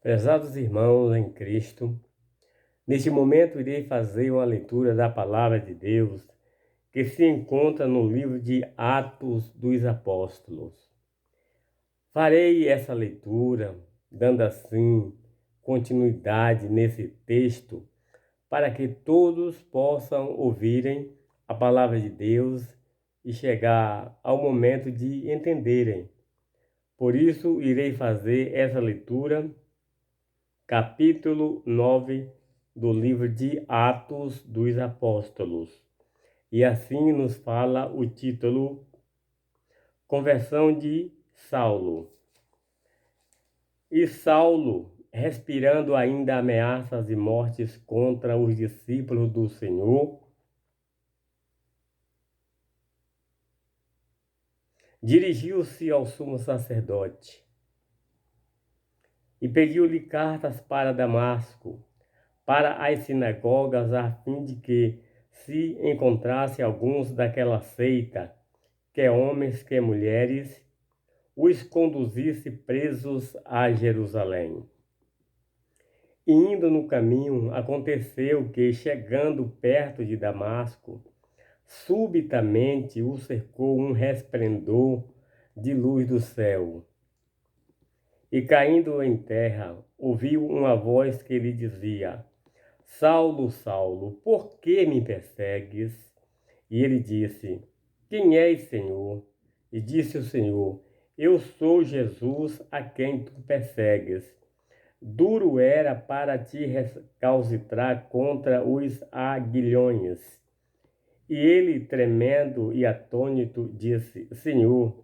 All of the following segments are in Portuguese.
Prezados irmãos em Cristo, neste momento irei fazer uma leitura da Palavra de Deus que se encontra no livro de Atos dos Apóstolos. Farei essa leitura, dando assim continuidade nesse texto, para que todos possam ouvirem a Palavra de Deus e chegar ao momento de entenderem. Por isso, irei fazer essa leitura capítulo 9 do livro de Atos dos Apóstolos. E assim nos fala o título Conversão de Saulo. E Saulo, respirando ainda ameaças e mortes contra os discípulos do Senhor, dirigiu-se ao sumo sacerdote e pediu-lhe cartas para Damasco, para as sinagogas, a fim de que, se encontrasse alguns daquela seita, quer homens, quer mulheres, os conduzisse presos a Jerusalém. E indo no caminho, aconteceu que, chegando perto de Damasco, subitamente o cercou um resplendor de luz do céu. E caindo em terra, ouviu uma voz que lhe dizia: Saulo, Saulo, por que me persegues? E ele disse: Quem és, Senhor? E disse o Senhor: Eu sou Jesus a quem tu persegues. Duro era para te recalcitrar contra os aguilhões. E ele, tremendo e atônito, disse: Senhor,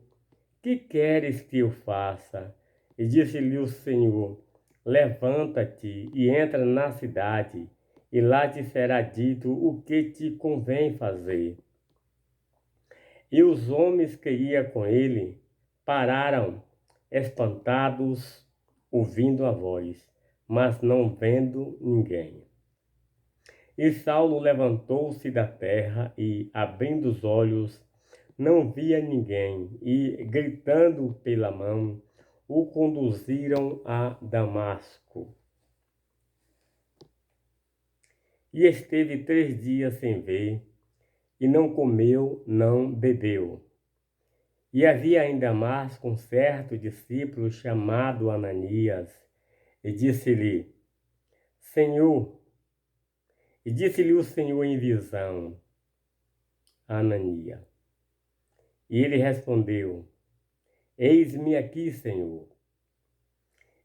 que queres que eu faça? E disse-lhe o Senhor: Levanta-te e entra na cidade, e lá te será dito o que te convém fazer. E os homens que iam com ele pararam, espantados, ouvindo a voz, mas não vendo ninguém. E Saulo levantou-se da terra e, abrindo os olhos, não via ninguém, e, gritando pela mão, o conduziram a Damasco. E esteve 3 dias sem ver, e não comeu, não bebeu. E havia em Damasco um certo discípulo chamado Ananias, e disse-lhe, Senhor, e disse-lhe o Senhor em visão, Ananias. E ele respondeu, Eis-me aqui, Senhor.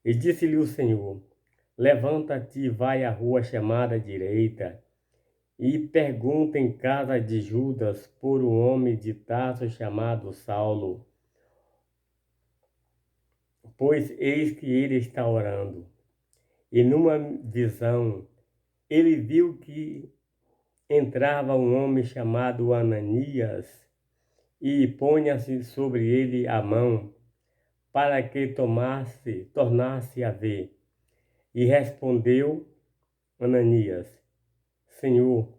E disse-lhe o Senhor, levanta-te e vai à rua chamada direita, e pergunta em casa de Judas por um homem de Tarso chamado Saulo, pois eis que ele está orando. E numa visão, ele viu que entrava um homem chamado Ananias, e ponha-se sobre ele a mão, para que tornasse a ver. E respondeu Ananias, Senhor,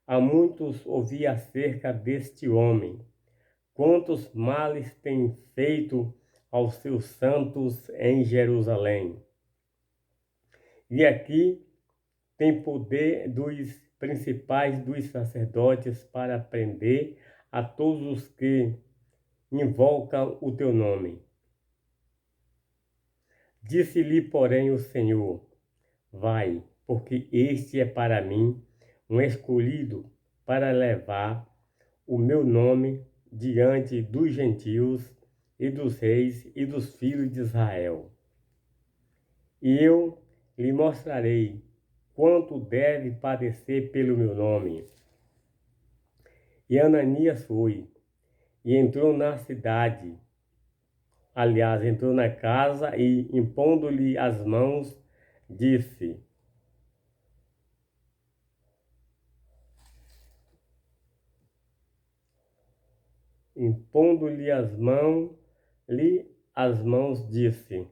há muitos ouvi acerca deste homem, quantos males tem feito aos seus santos em Jerusalém. E aqui tem poder dos principais dos sacerdotes para prender a todos os que invocam o teu nome. Disse-lhe, porém, o Senhor, vai, porque este é para mim um escolhido para levar o meu nome diante dos gentios e dos reis e dos filhos de Israel. E eu lhe mostrarei quanto deve padecer pelo meu nome. E Ananias foi, e entrou na cidade, entrou na casa e, impondo-lhe as mãos, disse, disse,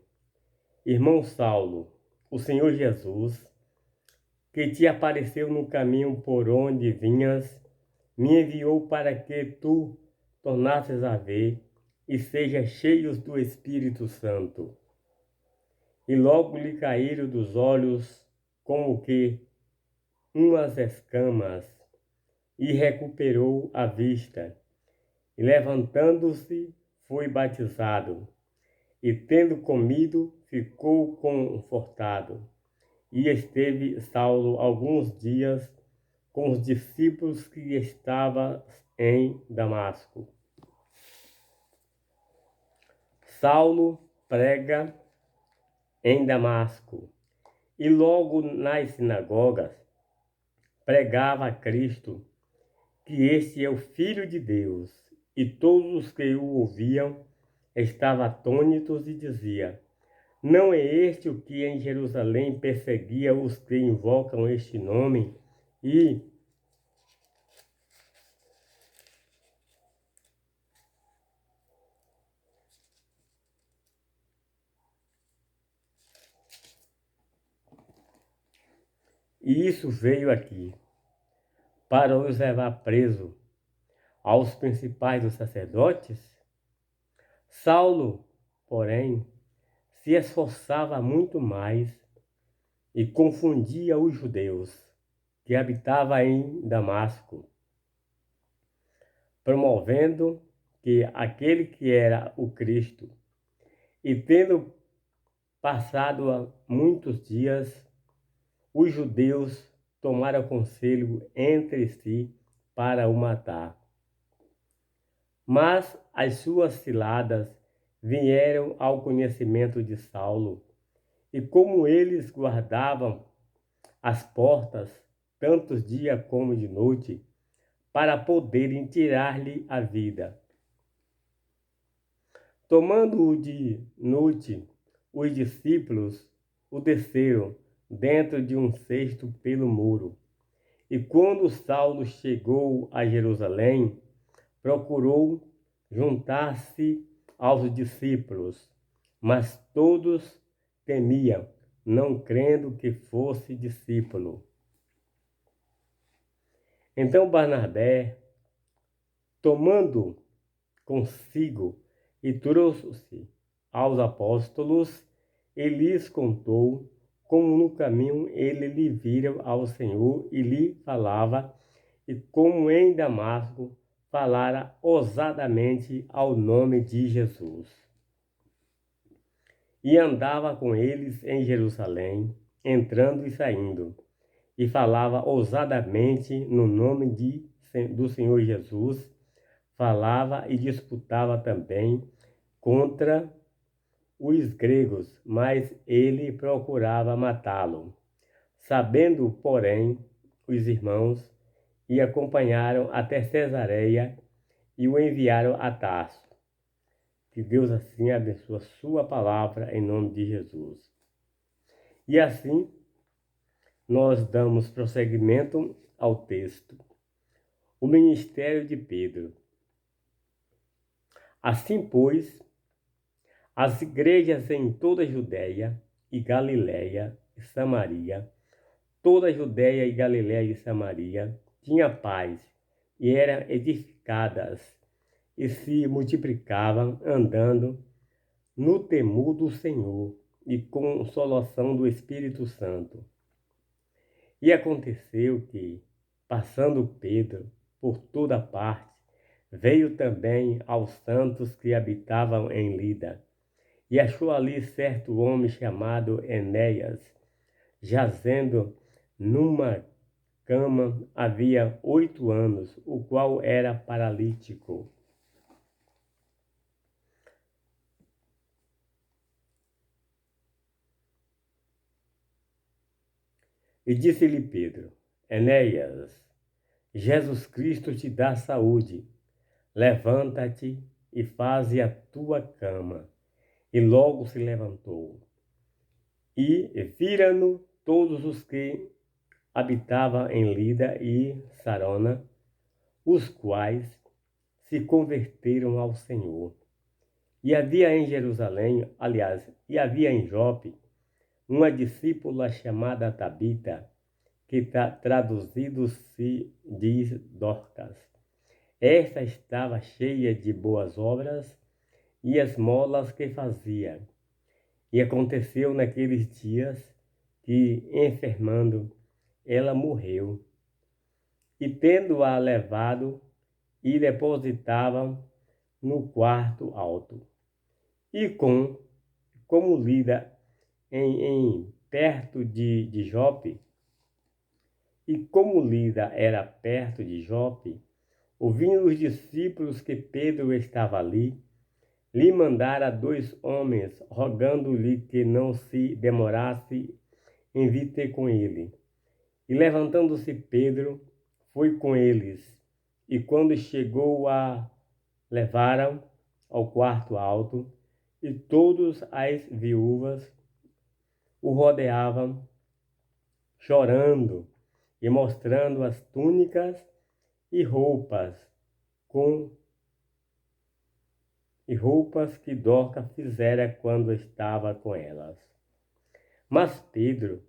Irmão Saulo, o Senhor Jesus, que te apareceu no caminho por onde vinhas, me enviou para que tu tornasses a ver e sejas cheios do Espírito Santo. e logo lhe caíram dos olhos como que umas escamas, e recuperou a vista, e levantando-se foi batizado, e tendo comido ficou confortado, e esteve Saulo alguns dias com os discípulos que estavam em Damasco. Saulo prega em Damasco, e logo nas sinagogas pregava a Cristo, que este é o Filho de Deus, e todos os que o ouviam estavam atônitos e diziam: não é este o que em Jerusalém perseguia os que invocam este nome? E isso veio aqui para os levar preso aos principais dos sacerdotes? Saulo, porém, se esforçava muito mais e confundia os judeus que habitavam em Damasco, promovendo que aquele que era o Cristo, e tendo passado muitos dias, os judeus tomaram conselho entre si para o matar. Mas as suas ciladas vieram ao conhecimento de Saulo, e como eles guardavam as portas, tanto dia como de noite, para poderem tirar-lhe a vida. Tomando-o de noite, os discípulos o desceram dentro de um cesto pelo muro. E quando Saulo chegou a Jerusalém, procurou juntar-se aos discípulos, mas todos temiam, não crendo que fosse discípulo. Então Barnabé, tomando consigo, e trouxe aos apóstolos, e lhes contou como no caminho ele lhe vira ao Senhor e lhe falava, e como em Damasco falara ousadamente ao nome de Jesus. E andava com eles em Jerusalém, entrando e saindo, e falava ousadamente no nome do Senhor Jesus, falava e disputava também contra os gregos, mas ele procurava matá-lo. Sabendo, porém, os irmãos, e acompanharam até Cesareia e o enviaram a Tarso. Que Deus assim abençoe a sua palavra em nome de Jesus. E assim, nós damos prosseguimento ao texto. O ministério de Pedro. Assim, pois, as igrejas em toda a Judéia e Galiléia e Samaria, toda a Judéia e Galiléia e Samaria, tinha paz e eram edificadas e se multiplicavam, andando no temor do Senhor e com consolação do Espírito Santo. E aconteceu que, passando Pedro por toda parte, veio também aos santos que habitavam em Lida, e achou ali certo homem chamado Enéas, jazendo numa cama havia 8 anos, o qual era paralítico. E disse-lhe Pedro: Enéas, Jesus Cristo te dá saúde. Levanta-te e faze a tua cama. E logo se levantou. E viram-no todos os que habitavam em Lida e Sarona, os quais se converteram ao Senhor. E havia em Jerusalém, e havia em Jope, uma discípula chamada Tabita, que traduzido se diz Dorcas. Esta estava cheia de boas obras e esmolas que fazia. E aconteceu naqueles dias que, enfermando, ela morreu. E tendo-a levado, e depositavam no quarto alto. E como lida em perto de Jope, e como Lida era perto de Jope, ouvindo os discípulos que Pedro estava ali, lhe mandara 2 homens, rogando-lhe que não se demorasse em vir ter com ele. E levantando-se Pedro, foi com eles, e quando chegou levaram ao quarto alto, e todas as viúvas o rodeavam, chorando e mostrando as túnicas e roupas com roupas que Dorca fizera quando estava com elas. Mas Pedro,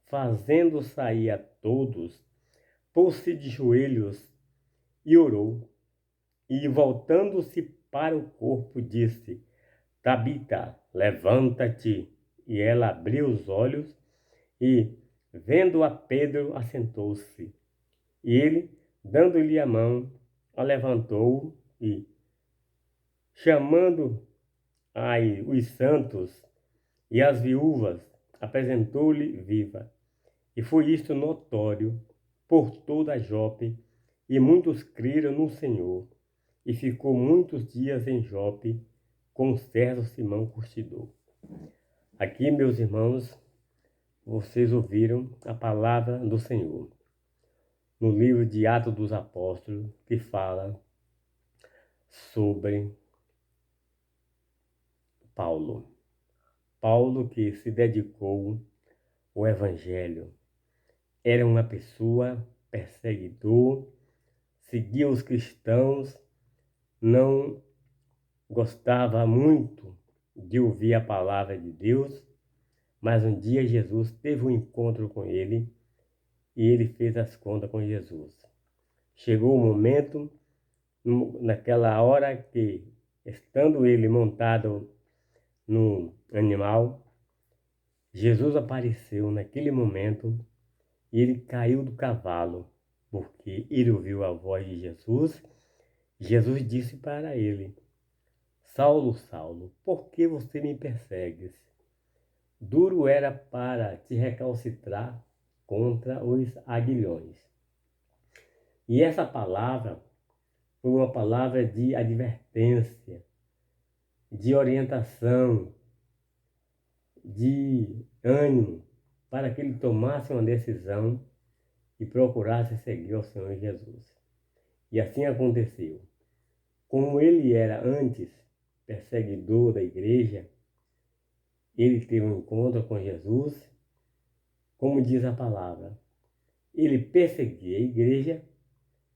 fazendo sair a todos, pôs-se de joelhos e orou, e voltando-se para o corpo, disse: Tabita, levanta-te. E ela abriu os olhos e, vendo a Pedro, assentou-se. E ele, dando-lhe a mão, a levantou e, chamando os santos e as viúvas, apresentou-lhe viva. E foi isto notório por toda a Jope, e muitos creram no Senhor. E ficou muitos dias em Jope com o servo Simão Curtidor. Aqui, meus irmãos, vocês ouviram a palavra do Senhor no livro de Atos dos Apóstolos, que fala sobre Paulo. Paulo, que se dedicou ao Evangelho, era uma pessoa perseguidor, seguia os cristãos, não gostava muito de ouvir a palavra de Deus, mas um dia Jesus teve um encontro com ele e ele fez as contas com Jesus. Chegou o momento, naquela hora que, estando ele montado no animal, Jesus apareceu naquele momento e ele caiu do cavalo, porque ele ouviu a voz de Jesus. Jesus disse para ele: Saulo, Saulo, por que você me persegues? Duro era para te recalcitrar contra os aguilhões. E essa palavra foi uma palavra de advertência, de orientação, de ânimo, para que ele tomasse uma decisão e procurasse seguir ao Senhor Jesus. E assim aconteceu. Como ele era antes perseguidor da igreja, ele teve um encontro com Jesus, como diz a palavra. Ele perseguia a igreja,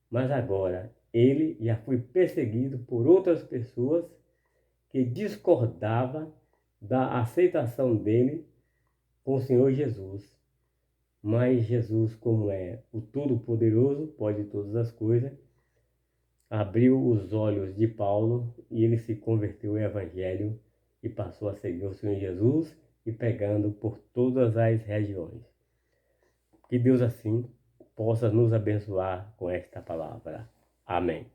mas agora ele já foi perseguido por outras pessoas que discordavam da aceitação dele com o Senhor Jesus. Mas Jesus, como é o Todo-Poderoso, pode todas as coisas, abriu os olhos de Paulo e ele se converteu ao Evangelho e passou a seguir o Senhor Jesus e pregando por todas as regiões. Que Deus assim possa nos abençoar com esta palavra. Amém.